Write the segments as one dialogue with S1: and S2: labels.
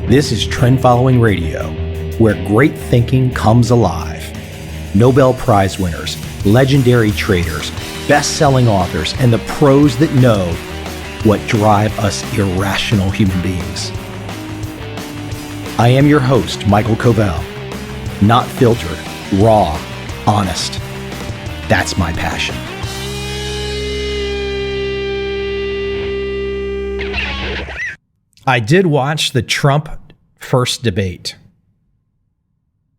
S1: This is Trend Following Radio, where great thinking comes alive. Nobel Prize winners, legendary traders, best-selling authors, and the pros that know what drive us irrational human beings. I am your host, Michael Covel. Not filtered, raw, honest. That's my passion. I did watch the Trump first debate.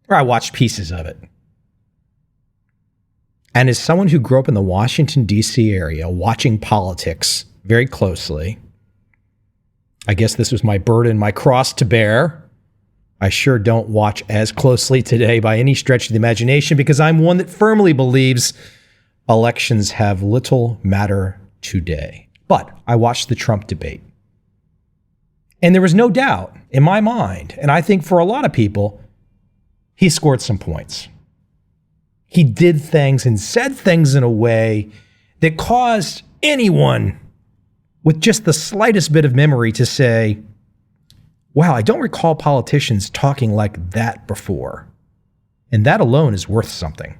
S1: Or I watched pieces of it. And as someone who grew up in the Washington, D.C. area, watching politics very closely, I guess this was my burden, my cross to bear. I sure don't watch as closely today by any stretch of the imagination because I'm one that firmly believes elections have little matter today. But I watched the Trump debate. And there was no doubt in my mind, and I think for a lot of people, he scored some points. He did things and said things in a way that caused anyone with just the slightest bit of memory to say, wow, I don't recall politicians talking like that before. And that alone is worth something.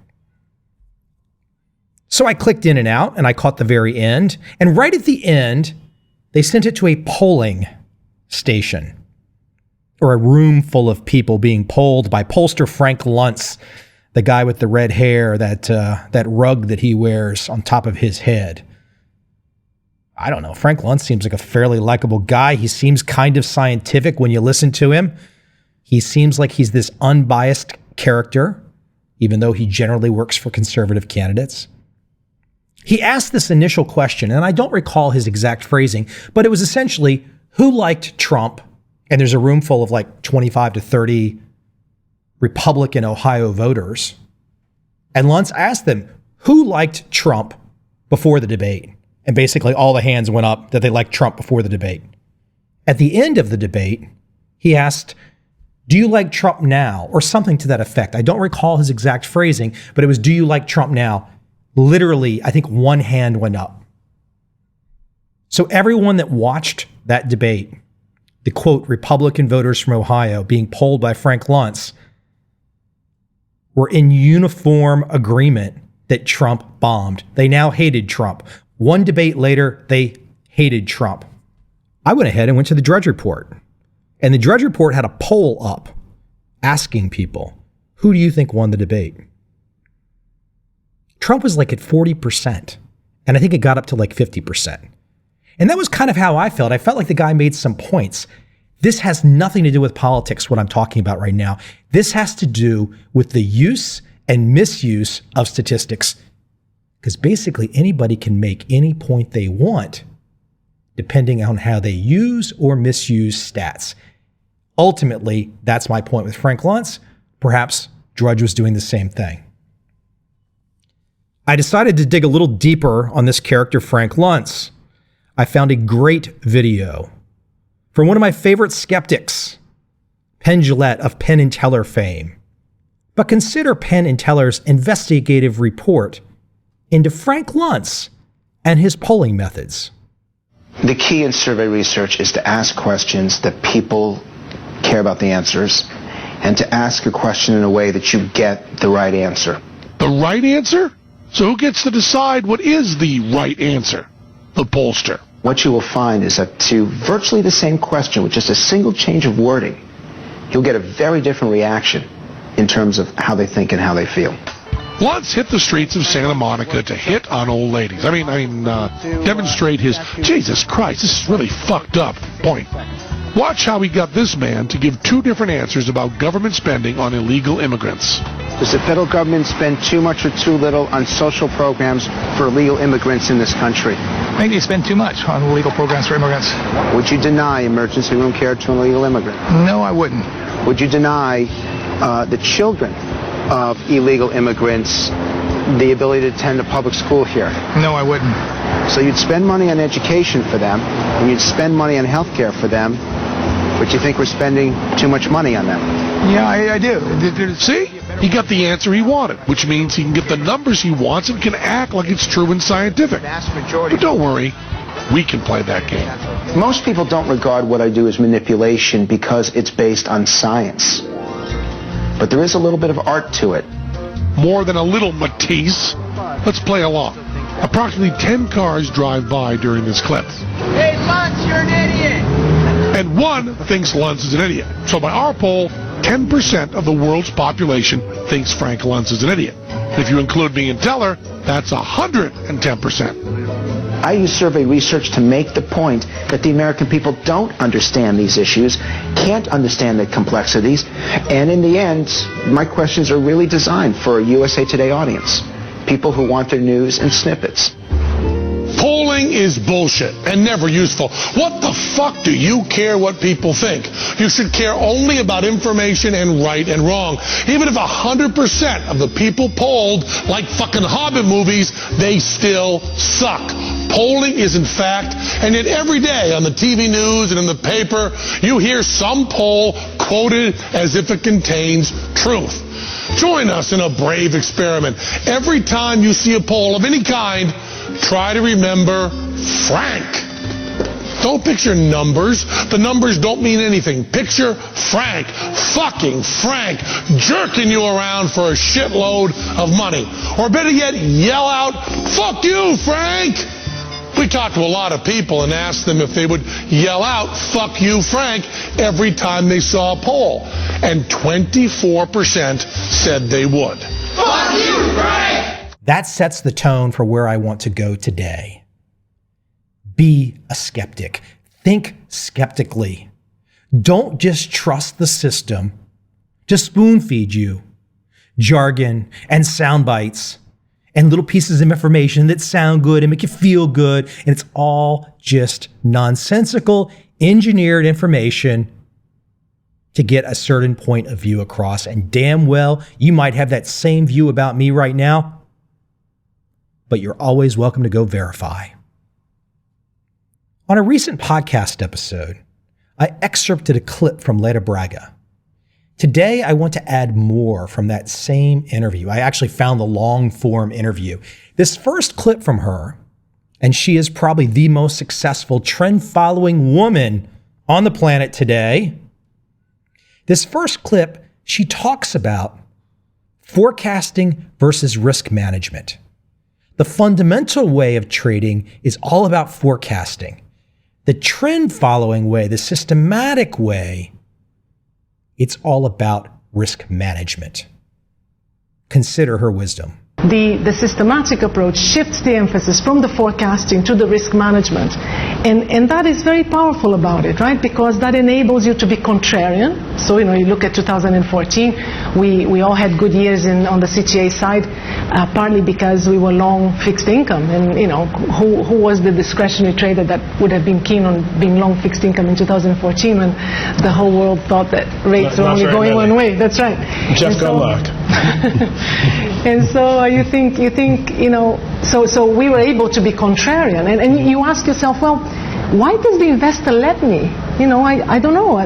S1: So I clicked in and out, and I caught the very end. And right at the end, they sent it to a polling station, or a room full of people being polled by pollster Frank Luntz, the guy with the red hair, that rug that he wears on top of his head. I don't know. Frank Luntz seems like a fairly likable guy. He seems kind of scientific when you listen to him. He seems like he's this unbiased character, even though he generally works for conservative candidates. He asked this initial question, and I don't recall his exact phrasing, but it was essentially, who liked Trump? And there's a room full of like 25 to 30 Republican Ohio voters. And Luntz asked them, who liked Trump before the debate? And basically all the hands went up that they liked Trump before the debate. At the end of the debate, he asked, do you like Trump now? Or something to that effect. I don't recall his exact phrasing, but it was, do you like Trump now? Literally, I think one hand went up. So everyone that watched that debate, the quote, Republican voters from Ohio being polled by Frank Luntz, were in uniform agreement that Trump bombed. They now hated Trump. One debate later, they hated Trump. I went ahead and went to the Drudge Report. And the Drudge Report had a poll up asking people, who do you think won the debate? Trump was like at 40%. And I think it got up to like 50%. And that was kind of how I felt. I felt like the guy made some points. This has nothing to do with politics, what I'm talking about right now. This has to do with the use and misuse of statistics. Because basically anybody can make any point they want depending on how they use or misuse stats. Ultimately, that's my point with Frank Luntz. Perhaps Drudge was doing the same thing. I decided to dig a little deeper on this character, Frank Luntz. I found a great video from one of my favorite skeptics, Penn Jillette of Penn and Teller fame. But consider Penn and Teller's investigative report into Frank Luntz and his polling methods.
S2: The key in survey research is to ask questions that people care about the answers, and to ask a question in a way that you get the right answer.
S3: The right answer? So who gets to decide what is the right answer? The pollster.
S2: What you will find is that to virtually the same question with just a single change of wording, you'll get a very different reaction in terms of how they think and how they feel.
S3: Luntz hit the streets of Santa Monica to hit on old ladies. Demonstrate his, Jesus Christ, this is really fucked up point. Watch how he got this man to give two different answers about government spending on illegal immigrants.
S2: Does the federal government spend too much or too little on social programs for illegal immigrants in this country?
S4: I think they spend too much on illegal programs for immigrants.
S2: Would you deny emergency room care to an illegal immigrant?
S4: No, I wouldn't.
S2: Would you deny the children of illegal immigrants the ability to attend a public school here?
S4: No, I wouldn't.
S2: So you'd spend money on education for them, and you'd spend money on health care for them, but you think we're spending too much money on them?
S4: Yeah, I do.
S3: See? He got the answer he wanted, which means he can get the numbers he wants and can act like it's true and scientific. But don't worry, we can play that game.
S2: Most people don't regard what I do as manipulation because it's based on science. But there is a little bit of art to it.
S3: More than a little, Matisse. Let's play along. Approximately 10 cars drive by during this clip.
S5: Hey, Lutz, you're an idiot!
S3: And one thinks Luntz is an idiot. So by our poll, 10% of the world's population thinks Frank Luntz is an idiot. If you include me and Teller, that's 110%.
S2: I use survey research to make the point that the American people don't understand these issues, can't understand the complexities, and in the end, my questions are really designed for a USA Today audience. People who want their news in snippets.
S3: Polling is bullshit and never useful. What the fuck do you care what people think? You should care only about information and right and wrong. Even if 100% of the people polled like fucking Hobbit movies, they still suck. Polling is in fact, and yet every day on the TV news and in the paper, you hear some poll quoted as if it contains truth. Join us in a brave experiment. Every time you see a poll of any kind, try to remember Frank. Don't picture numbers. The numbers don't mean anything. Picture Frank, fucking Frank, jerking you around for a shitload of money. Or better yet, yell out, "Fuck you, Frank!" We talked to a lot of people and asked them if they would yell out, "Fuck you, Frank," every time they saw a poll. And 24% said they would.
S5: Fuck you, Frank!
S1: That sets the tone for where I want to go today. Be a skeptic. Think skeptically. Don't just trust the system to spoon feed you jargon and sound bites and little pieces of information that sound good and make you feel good. And it's all just nonsensical, engineered information to get a certain point of view across. And damn well, you might have that same view about me right now, but you're always welcome to go verify. On a recent podcast episode, I excerpted a clip from Leda Braga. Today, I want to add more from that same interview. I actually found the long-form interview. This first clip from her, and she is probably the most successful trend-following woman on the planet today. This first clip, she talks about forecasting versus risk management. The fundamental way of trading is all about forecasting. The trend-following way, the systematic way, it's all about risk management. Consider her wisdom.
S6: The systematic approach shifts the emphasis from the forecasting to the risk management. And that is very powerful about it, right? Because that enables you to be contrarian. So, you look at 2014, we all had good years on the CTA side, partly because we were long fixed income. And, who was the discretionary trader that would have been keen on being long fixed income in 2014 when the whole world thought that rates were only going one way? That's right.
S7: Jeff got luck.
S6: And so you think, so we were able to be contrarian. And you ask yourself, well, why does the investor let me? I don't know.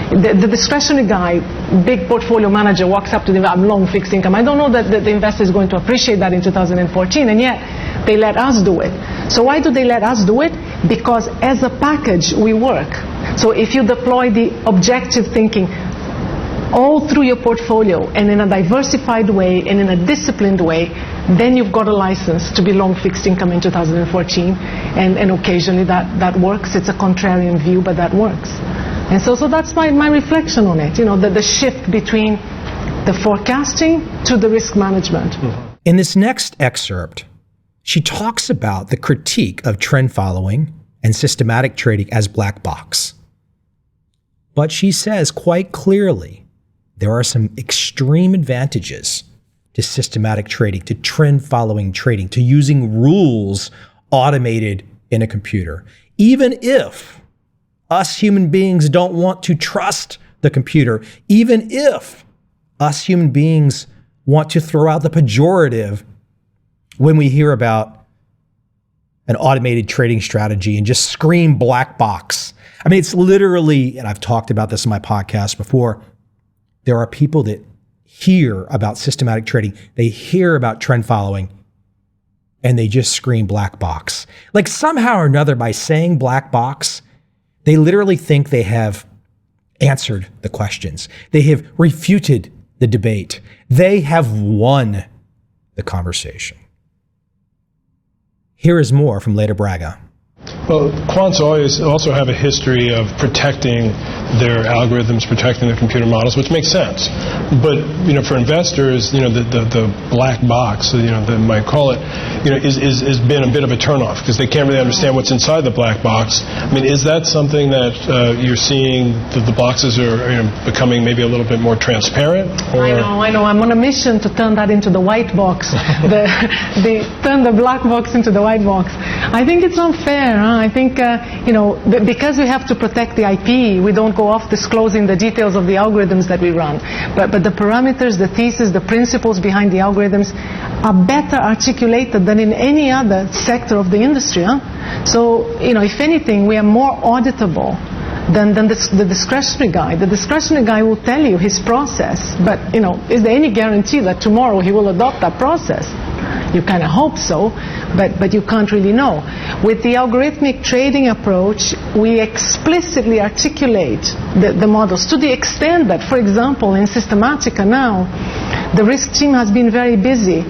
S6: The discretionary guy, big portfolio manager, walks up to the I'm long fixed income. I don't know that the investor is going to appreciate that in 2014, and yet they let us do it. So why do they let us do it? Because as a package, we work. So if you deploy the objective thinking all through your portfolio and in a diversified way and in a disciplined way, then you've got a license to be long fixed income in 2014. And occasionally that works. It's a contrarian view, but that works. And so that's my reflection on it, the shift between the forecasting to the risk management.
S1: In this next excerpt, she talks about the critique of trend following and systematic trading as black box. But she says quite clearly, there are some extreme advantages to systematic trading, to trend-following trading, to using rules automated in a computer. Even if us human beings don't want to trust the computer, even if us human beings want to throw out the pejorative when we hear about an automated trading strategy and just scream black box. I mean, it's literally, and I've talked about this in my podcast before, there are people that hear about systematic trading, they hear about trend following, and they just scream black box. Like somehow or another, by saying black box, They literally think they have answered the questions. They have refuted the debate. They have won the conversation. Here is more from Leda Braga.
S7: Well, quants always also have a history of protecting their algorithms, protecting their computer models, which makes sense. But, for investors, the black box, they might call it, is been a bit of a turnoff because they can't really understand what's inside the black box. I mean, is that something that you're seeing that the boxes are becoming maybe a little bit more transparent? Or?
S6: I know. I'm on a mission to turn that into the white box. Turn the black box into the white box. I think it's unfair. I think, because we have to protect the IP, we don't go off disclosing the details of the algorithms that we run. But the parameters, the thesis, the principles behind the algorithms are better articulated than in any other sector of the industry. So, if anything, we are more auditable than the discretionary guy. The discretionary guy will tell you his process, but, is there any guarantee that tomorrow he will adopt that process? You kind of hope so, but you can't really know. With the algorithmic trading approach, we explicitly articulate the models to the extent that, for example, in Systematica now, the risk team has been very busy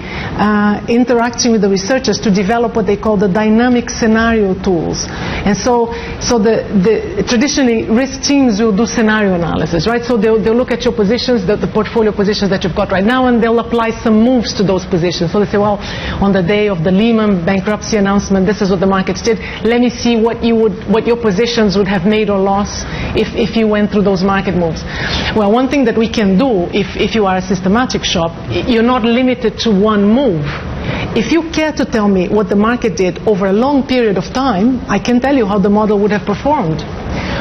S6: interacting with the researchers to develop what they call the dynamic scenario tools. And so the traditionally risk teams will do scenario analysis, right? So they'll look at your positions, the portfolio positions that you've got right now, and they'll apply some moves to those positions. So they say, well, on the day of the Lehman bankruptcy announcement, this is what the markets did. Let me see what your positions would have made or lost if you went through those market moves. Well, one thing that we can do if you are a systematic shop, you're not limited to one move. If you care to tell me what the market did over a long period of time, I can tell you how the model would have performed,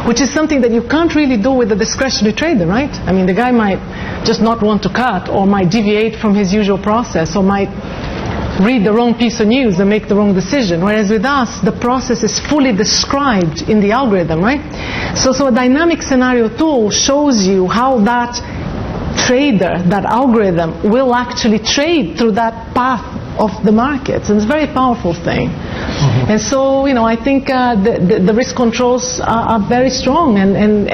S6: which is something that you can't really do with a discretionary trader, right? I mean, the guy might just not want to cut, or might deviate from his usual process, or might read the wrong piece of news and make the wrong decision. Whereas with us, the process is fully described in the algorithm, right? So a dynamic scenario tool shows you how that trader, that algorithm, will actually trade through that path of the markets. And it's a very powerful thing. Mm-hmm. And so, I think the risk controls are very strong. And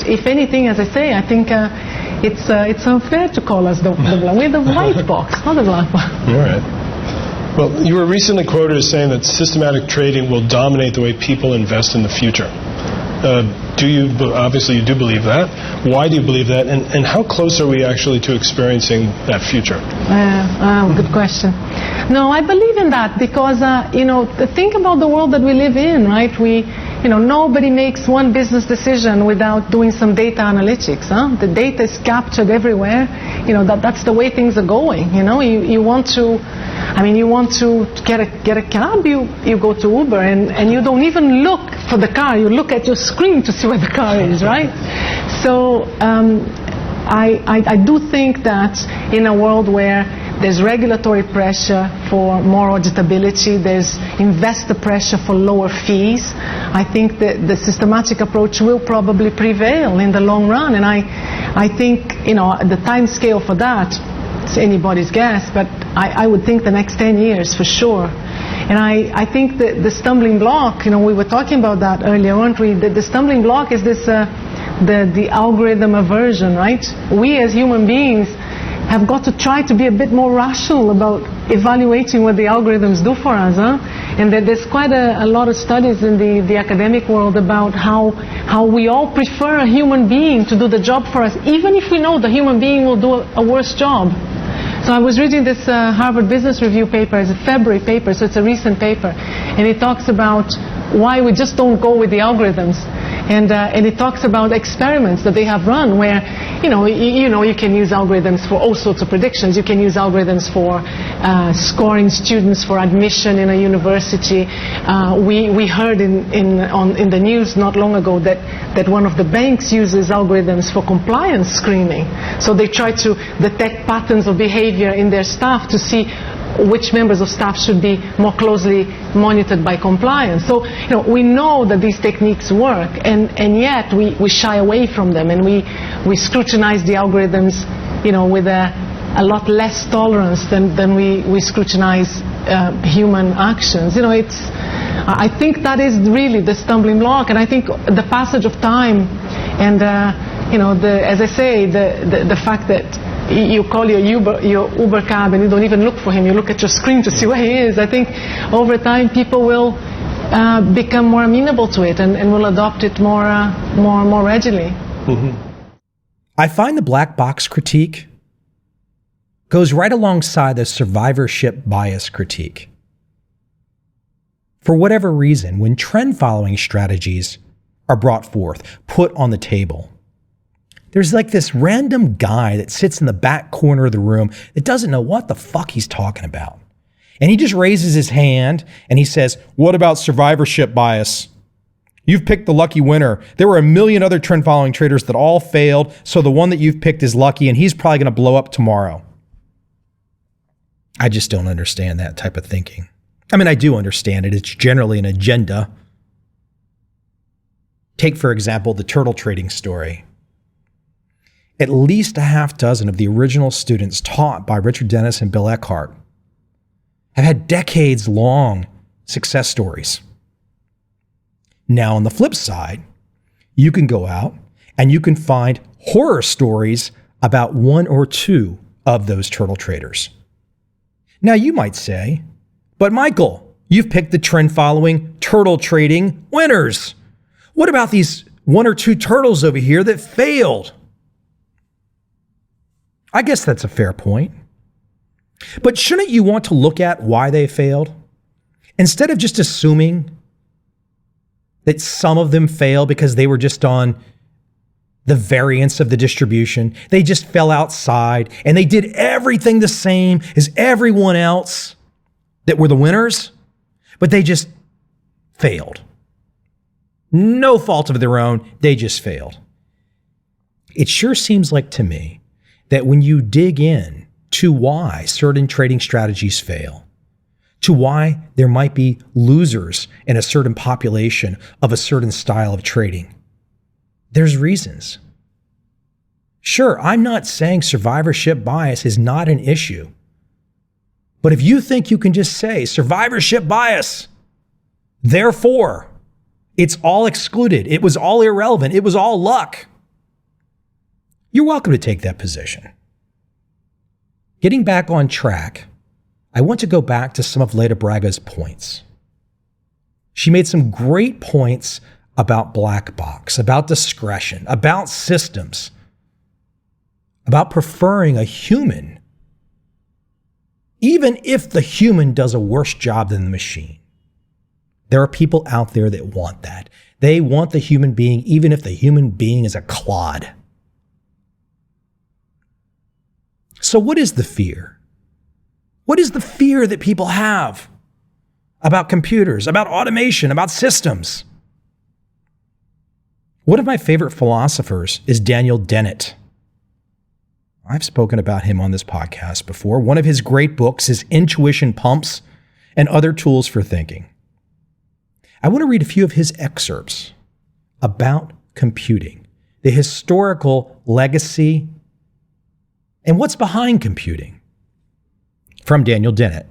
S6: if anything, as I say, I think it's unfair to call us we're the white box, not the black box.
S7: All right. Well, you were recently quoted as saying that systematic trading will dominate the way people invest in the future. Obviously you do believe that. Why do you believe that? And how close are we actually to experiencing that future?
S6: Good question. No, I believe in that because, think about the world that we live in, right? Nobody makes one business decision without doing some data analytics. The data is captured everywhere. That's the way things are going. You want to get a cab, you go to Uber, and you don't even look for the car. You look at your screen to see where the car is, right? So I do think that in a world where there's regulatory pressure for more auditability, there's investor pressure for lower fees, I think that the systematic approach will probably prevail in the long run. And I think, the time scale for that, it's anybody's guess, but I would think the next 10 years for sure. And I think that the stumbling block, we were talking about that earlier, weren't we? The stumbling block is this, the algorithm aversion, right? We as human beings have got to try to be a bit more rational about evaluating what the algorithms do for us. And there's quite a lot of studies in the academic world about how we all prefer a human being to do the job for us, even if we know the human being will do a worse job. So I was reading this Harvard Business Review paper. It's a February paper, so it's a recent paper. And it talks about why we just don't go with the algorithms. And it talks about experiments that they have run where, you can use algorithms for all sorts of predictions. You can use algorithms for scoring students for admission in a university. We heard in the news not long ago that one of the banks uses algorithms for compliance screening. So they try to detect patterns of behavior in their staff to see which members of staff should be more closely monitored by compliance. So, we know that these techniques work, and yet we shy away from them, and we scrutinize the algorithms, with a lot less tolerance than we scrutinize human actions. I think that is really the stumbling block, and I think the passage of time and as I say, the fact that you call your Uber cab and you don't even look for him, you look at your screen to see where he is. I think over time people will become more amenable to it and will adopt it more readily.
S1: Mm-hmm. I find the black box critique goes right alongside the survivorship bias critique. For whatever reason, when trend following strategies are brought forth, put on the table, there's like this random guy that sits in the back corner of the room that doesn't know what the fuck he's talking about. And he just raises his hand and he says, "What about survivorship bias? You've picked the lucky winner. There were a million other trend following traders that all failed, so the one that you've picked is lucky and he's probably going to blow up tomorrow." I just don't understand that type of thinking. I mean, I do understand it. It's generally an agenda. Take, for example, the turtle trading story. At least a half dozen of the original students taught by Richard Dennis and Bill Eckhart have had decades-long success stories. Now, on the flip side, you can go out and you can find horror stories about one or two of those turtle traders. Now, you might say, "But Michael, you've picked the trend-following turtle trading winners. What about these one or two turtles over here that failed?" I guess that's a fair point. But shouldn't you want to look at why they failed? Instead of just assuming that some of them failed because they were just on the variance of the distribution, they just fell outside and they did everything the same as everyone else that were the winners, but they just failed. No fault of their own, they just failed. It sure seems like to me that when you dig in to why certain trading strategies fail, to why there might be losers in a certain population of a certain style of trading, there's reasons. Sure, I'm not saying survivorship bias is not an issue. But if you think you can just say survivorship bias, therefore, it's all excluded, it was all irrelevant, it was all luck, you're welcome to take that position. Getting back on track, I want to go back to some of Leda Braga's points. She made some great points about black box, about discretion, about systems, about preferring a human, even if the human does a worse job than the machine. There are people out there that want that. They want the human being, even if the human being is a clod. So what is the fear? What is the fear that people have about computers, about automation, about systems? One of my favorite philosophers is Daniel Dennett. I've spoken about him on this podcast before. One of his great books is Intuition Pumps and Other Tools for Thinking. I want to read a few of his excerpts about computing, the historical legacy, and what's behind computing. From Daniel Dennett.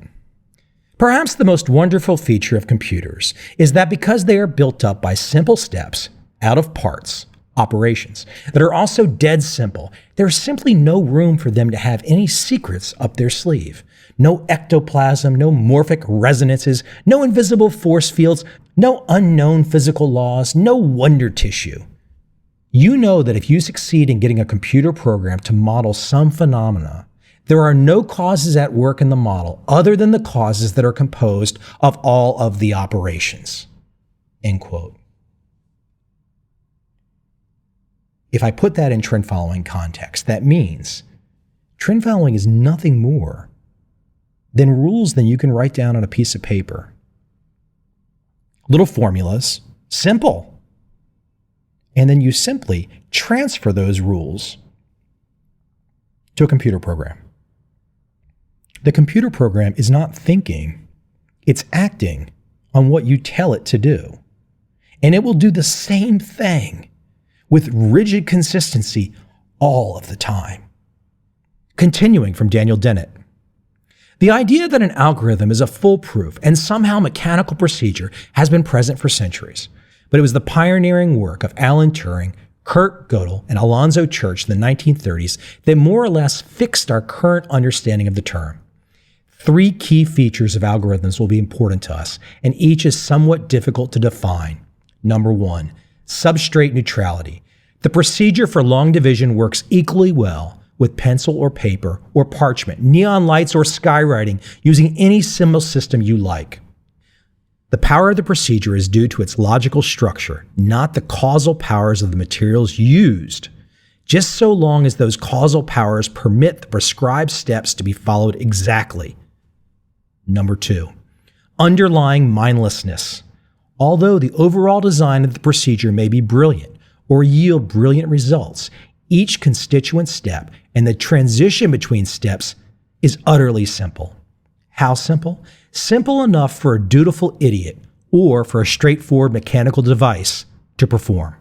S1: Perhaps the most wonderful feature of computers is that because they are built up by simple steps, out of parts, operations, that are also dead simple, there's simply no room for them to have any secrets up their sleeve. No ectoplasm, no morphic resonances, no invisible force fields, no unknown physical laws, no wonder tissue. You know that if you succeed in getting a computer program to model some phenomena, there are no causes at work in the model other than the causes that are composed of all of the operations. End quote. If I put that in trend following context, that means trend following is nothing more than rules that you can write down on a piece of paper. Little formulas, simple. And then you simply transfer those rules to a computer program. The computer program is not thinking, it's acting on what you tell it to do. And it will do the same thing with rigid consistency all of the time. Continuing from Daniel Dennett. The idea that an algorithm is a foolproof and somehow mechanical procedure has been present for centuries, but it was the pioneering work of Alan Turing, Kurt Gödel, and Alonzo Church in the 1930s that more or less fixed our current understanding of the term. 3 key features of algorithms will be important to us, and each is somewhat difficult to define. Number 1, substrate neutrality. The procedure for long division works equally well with pencil or paper or parchment, neon lights or skywriting, using any symbol system you like. The power of the procedure is due to its logical structure, not the causal powers of the materials used, just so long as those causal powers permit the prescribed steps to be followed exactly. Number 2, underlying mindlessness. Although the overall design of the procedure may be brilliant or yield brilliant results, each constituent step and the transition between steps is utterly simple. How simple? Simple enough for a dutiful idiot or for a straightforward mechanical device to perform.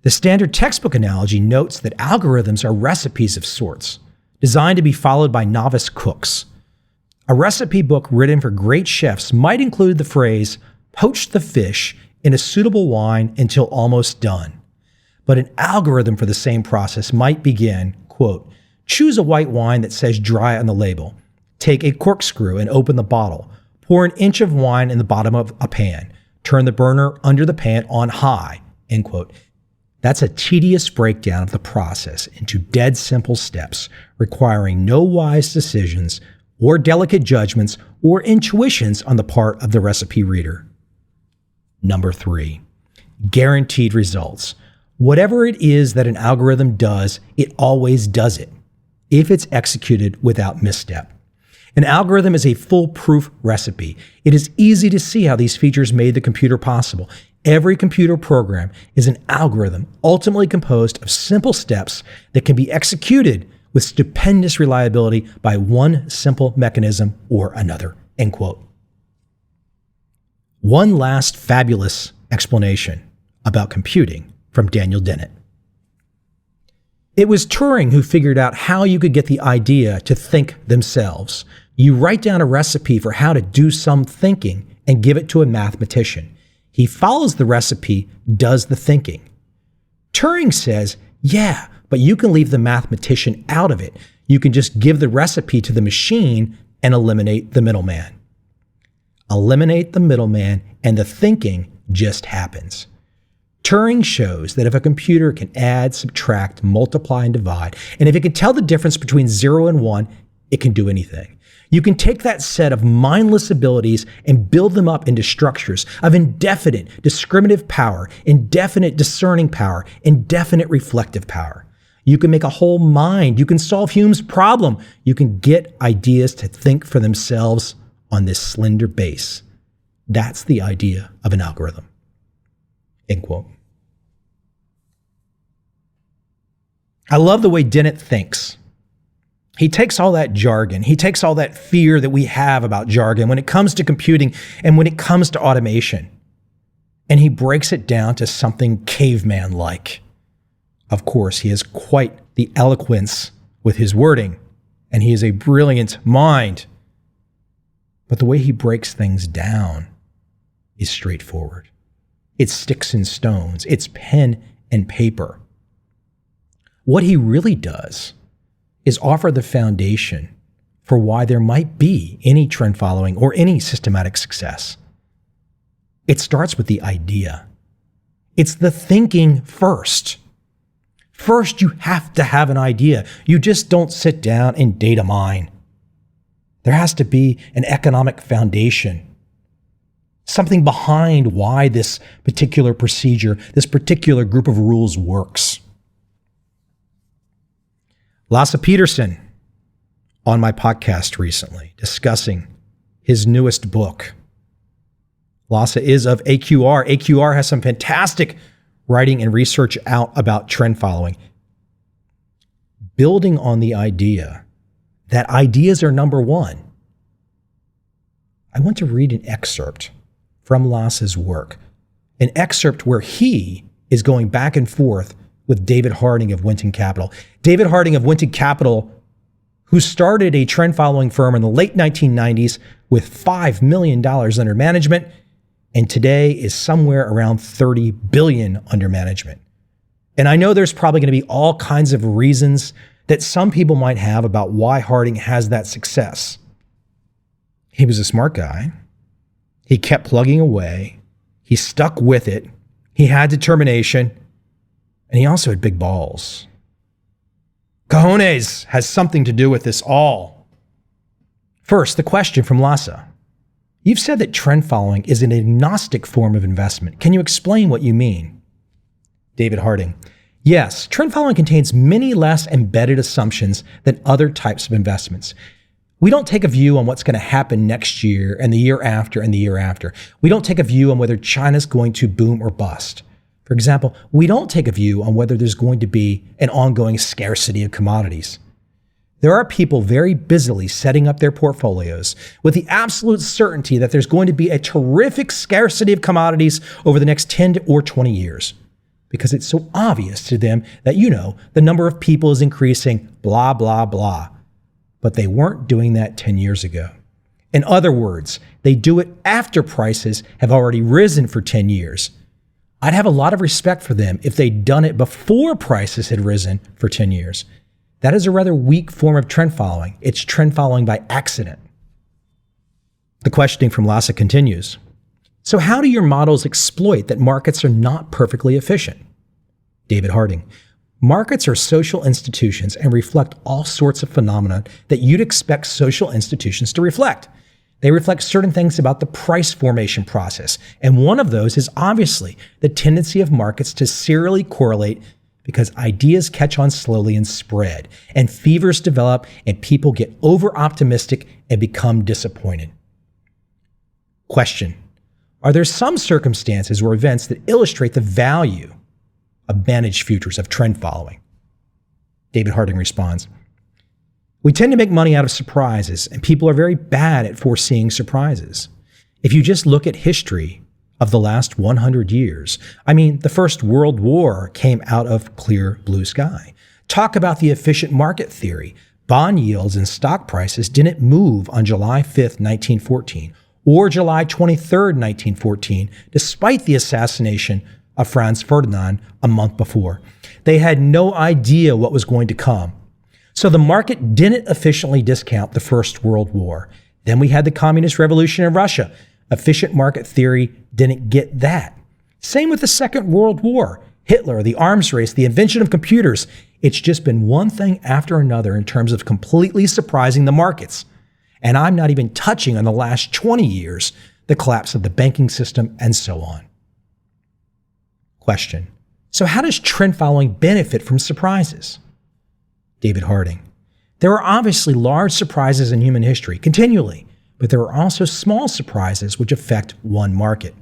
S1: The standard textbook analogy notes that algorithms are recipes of sorts, designed to be followed by novice cooks. A recipe book written for great chefs might include the phrase, poach the fish in a suitable wine until almost done. But an algorithm for the same process might begin, quote, choose a white wine that says dry on the label. Take a corkscrew and open the bottle. Pour an inch of wine in the bottom of a pan. Turn the burner under the pan on high, end quote. That's a tedious breakdown of the process into dead simple steps, requiring no wise decisions or delicate judgments or intuitions on the part of the recipe reader. Number 3, guaranteed results. Whatever it is that an algorithm does, it always does it, if it's executed without misstep. An algorithm is a foolproof recipe. It is easy to see how these features made the computer possible. Every computer program is an algorithm ultimately composed of simple steps that can be executed with stupendous reliability by one simple mechanism or another, end quote. One last fabulous explanation about computing from Daniel Dennett. It was Turing who figured out how you could get the idea to think themselves. You write down a recipe for how to do some thinking and give it to a mathematician. He follows the recipe, does the thinking. Turing says, yeah, but you can leave the mathematician out of it. You can just give the recipe to the machine and eliminate the middleman. Eliminate the middleman and the thinking just happens. Turing shows that if a computer can add, subtract, multiply, and divide, and if it can tell the difference between 0 and 1, it can do anything. You can take that set of mindless abilities and build them up into structures of indefinite discriminative power, indefinite discerning power, indefinite reflective power. You can make a whole mind. You can solve Hume's problem. You can get ideas to think for themselves on this slender base. That's the idea of an algorithm. End quote. I love the way Dennett thinks. He takes all that jargon, he takes all that fear that we have about jargon when it comes to computing and when it comes to automation, and he breaks it down to something caveman-like. Of course, he has quite the eloquence with his wording, and he is a brilliant mind. But the way he breaks things down is straightforward. It's sticks and stones. It's pen and paper. What he really does is offer the foundation for why there might be any trend following or any systematic success. It starts with the idea. It's the thinking first. First, you have to have an idea. You just don't sit down and data mine. There has to be an economic foundation. Something behind why this particular procedure, this particular group of rules works. Lasse Peterson on my podcast recently discussing his newest book. Lasse is of AQR. AQR has some fantastic writing and research out about trend following. Building on the idea that ideas are number one. I want to read an excerpt from Lasse's work, an excerpt where he is going back and forth with David Harding of Winton Capital. David Harding of Winton Capital, who started a trend following firm in the late 1990s with $5 million under management, and today is somewhere around $30 billion under management. And I know there's probably going to be all kinds of reasons that some people might have about why Harding has that success. He was a smart guy. He kept plugging away. He stuck with it. He had determination. And he also had big balls. Cojones has something to do with this all. First, the question from Lassa. You've said that trend following is an agnostic form of investment. Can you explain what you mean? David Harding. Yes, trend following contains many less embedded assumptions than other types of investments. We don't take a view on what's going to happen next year and the year after and the year after. We don't take a view on whether China's going to boom or bust. For example, we don't take a view on whether there's going to be an ongoing scarcity of commodities. There are people very busily setting up their portfolios with the absolute certainty that there's going to be a terrific scarcity of commodities over the next 10 or 20 years because it's so obvious to them that, the number of people is increasing, blah, blah, blah. But they weren't doing that 10 years ago. In other words, they do it after prices have already risen for 10 years. I'd have a lot of respect for them if they'd done it before prices had risen for 10 years. That is a rather weak form of trend following. It's trend following by accident. The questioning from Lassa continues. So how do your models exploit that markets are not perfectly efficient? David Harding. Markets are social institutions and reflect all sorts of phenomena that you'd expect social institutions to reflect. They reflect certain things about the price formation process. And one of those is obviously the tendency of markets to serially correlate because ideas catch on slowly and spread, and fevers develop, and people get over-optimistic and become disappointed. Question. Are there some circumstances or events that illustrate the value of managed futures, of trend following? David Harding responds. We tend to make money out of surprises, and people are very bad at foreseeing surprises. If you just look at history of the last 100 years, the First World War came out of clear blue sky. Talk about the efficient market theory. Bond yields and stock prices didn't move on July 5th, 1914, or July 23rd, 1914, despite the assassination of Franz Ferdinand a month before. They had no idea what was going to come. So the market didn't efficiently discount the First World War. Then we had the Communist Revolution in Russia. Efficient market theory didn't get that. Same with the Second World War. Hitler, the arms race, the invention of computers. It's just been one thing after another in terms of completely surprising the markets. And I'm not even touching on the last 20 years, the collapse of the banking system, and so on. Question. So how does trend following benefit from surprises? David Harding. There are obviously large surprises in human history, continually, but there are also small surprises which affect one market.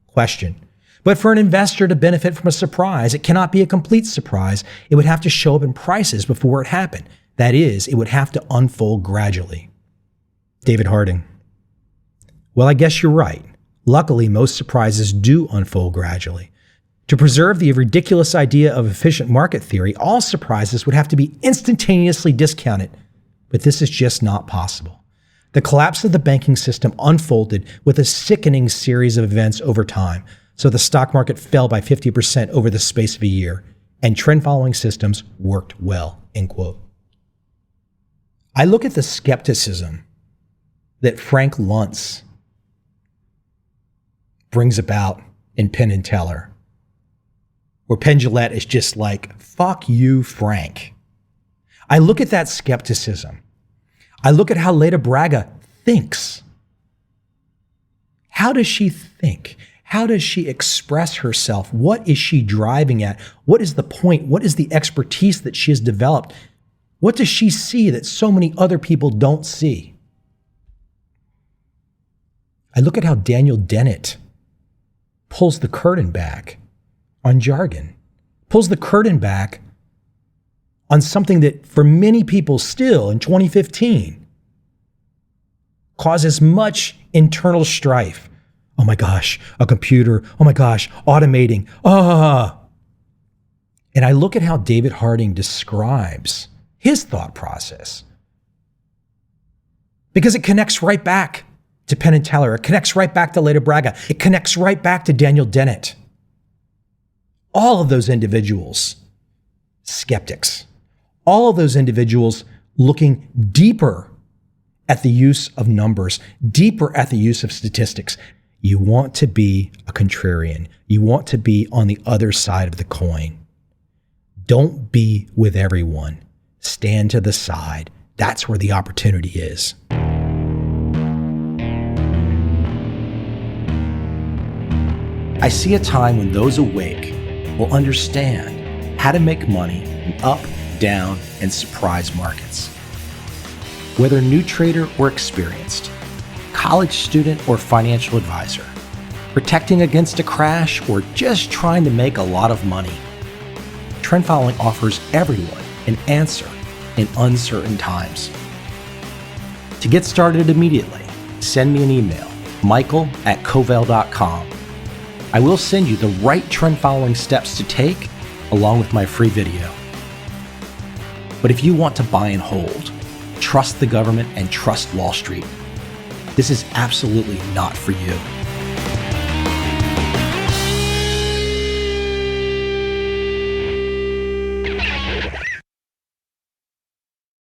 S1: Question. But for an investor to benefit from a surprise, it cannot be a complete surprise. It would have to show up in prices before it happened. That is, it would have to unfold gradually. David Harding. Well, I guess you're right. Luckily, most surprises do unfold gradually. To preserve the ridiculous idea of efficient market theory, all surprises would have to be instantaneously discounted, but this is just not possible. The collapse of the banking system unfolded with a sickening series of events over time, so the stock market fell by 50% over the space of a year, and trend-following systems worked well, end quote. I look at the skepticism that Frank Luntz brings about in Penn and Teller, where Penn Jillette is just like, fuck you, Frank. I look at that skepticism. I look at how Leda Braga thinks. How does she think? How does she express herself? What is she driving at? What is the point? What is the expertise that she has developed? What does she see that so many other people don't see? I look at how Daniel Dennett pulls the curtain back on jargon, pulls the curtain back on something that for many people still in 2015 causes much internal strife. Oh my gosh, a computer. Oh my gosh, automating. And I look at how David Harding describes his thought process because it connects right back to Penn and Teller. It connects right back to Leda Braga. It connects right back to Daniel Dennett. All of those individuals, skeptics, all of those individuals looking deeper at the use of numbers, deeper at the use of statistics. You want to be a contrarian. You want to be on the other side of the coin. Don't be with everyone. Stand to the side. That's where the opportunity is. I see a time when those awake will understand how to make money in up, down, and surprise markets. Whether new trader or experienced, college student or financial advisor, protecting against a crash or just trying to make a lot of money, trend following offers everyone an answer in uncertain times. To get started immediately, send me an email, michael@covel.com. I will send you the right trend following steps to take along with my free video. But if you want to buy and hold, trust the government and trust Wall Street, this is absolutely not for you.